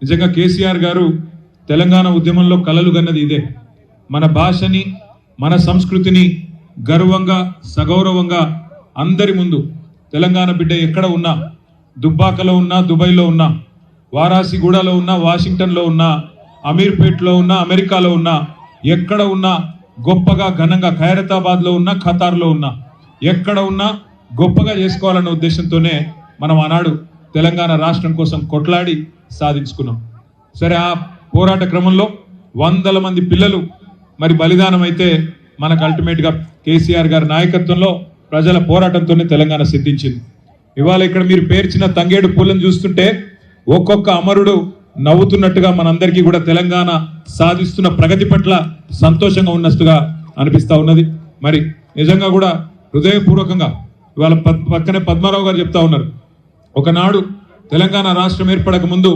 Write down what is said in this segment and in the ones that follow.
నిజంగా కేసీఆర్ గారు తెలంగాణ ఉద్యమంలో కలలు గన్నది ఇదే. మన భాషని మన సంస్కృతిని గర్వంగా సగౌరవంగా అందరి ముందు తెలంగాణ బిడ్డ ఎక్కడ ఉన్నా, దుబ్బాకలో ఉన్నా, దుబాయ్లో ఉన్నా, వారాసిగూడలో ఉన్నా, వాషింగ్టన్లో ఉన్నా, అమీర్పేట్లో ఉన్నా, అమెరికాలో ఉన్నా, ఎక్కడ ఉన్నా గొప్పగా ఘనంగా ఖైరతాబాద్లో ఉన్నా, ఖతార్లో ఉన్నా, ఎక్కడ ఉన్నా గొప్పగా చేసుకోవాలన్న ఉద్దేశంతోనే మనం ఆనాడు తెలంగాణ రాష్ట్రం కోసం కొట్లాడి సాధించుకున్నాం. సరే, ఆ పోరాట క్రమంలో వందల మంది పిల్లలు మరి బలిదానం అయితే మనకు అల్టిమేట్గా కేసీఆర్ గారి నాయకత్వంలో ప్రజల పోరాటంతోనే తెలంగాణ సిద్ధించింది. ఇవాళ ఇక్కడ మీరు పేర్చిన తంగేడు పూలను చూస్తుంటే ఒక్కొక్క అమరుడు నవ్వుతున్నట్టుగా మనందరికీ కూడా తెలంగాణ సాధిస్తున్న ప్రగతి పట్ల సంతోషంగా ఉన్నట్టుగా అనిపిస్తా ఉన్నది. మరి నిజంగా కూడా హృదయపూర్వకంగా ఇవాళ పక్కనే పద్మారావు గారు చెప్తా ఉన్నారు, ఒకనాడు తెలంగాణ రాష్ట్రం ఏర్పడక ముందు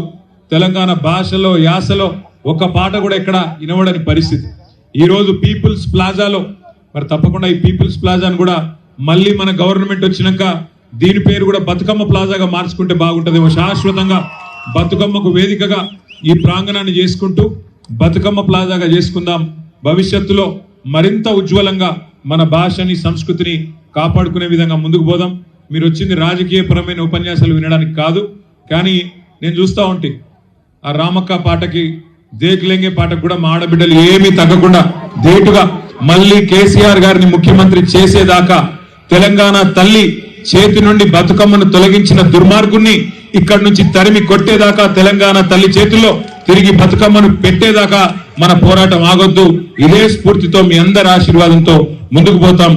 తెలంగాణ భాషలో యాసలో ఒక పాట కూడా ఎక్కడ వినబడని పరిస్థితి. ఈరోజు పీపుల్స్ ప్లాజాలో మరి తప్పకుండా ఈ పీపుల్స్ ప్లాజాను కూడా మళ్ళీ మన గవర్నమెంట్ వచ్చినాక దీని పేరు కూడా బతుకమ్మ ప్లాజాగా మార్చుకుంటే బాగుంటుందేమో. శాశ్వతంగా బతుకమ్మకు వేదికగా ఈ ప్రాంగణాన్ని చేసుకుంటూ బతుకమ్మ ప్లాజాగా చేసుకుందాం. భవిష్యత్తులో మరింత ఉజ్వలంగా మన భాషని సంస్కృతిని కాపాడుకునే విధంగా ముందుకు పోదాం. మీరు వచ్చింది రాజకీయపరమైన ఉపన్యాసాలు వినడానికి కాదు, కానీ నేను చూస్తూ ఉంటే ఆ రామక్క పాటకి దేక్లేంగే పాటకు కూడా మా ఆడబిడ్డలు ఏమీ తగ్గకుండా ధీటుగా మళ్ళీ కేసీఆర్ గారిని ముఖ్యమంత్రి చేసేదాకా తెలంగాణ తల్లి చేతి నుండి బతుకమ్మను తొలగించిన దుర్మార్గుణ్ణి ఇక్కడి నుంచి తరిమి కొట్టేదాకా, తెలంగాణ తల్లి చేతుల్లో తిరిగి బతుకమ్మను పెట్టేదాకా మన పోరాటం ఆగొద్దు. ఇదే స్ఫూర్తితో మీ అందరి ఆశీర్వాదంతో ముందుకు పోతాం.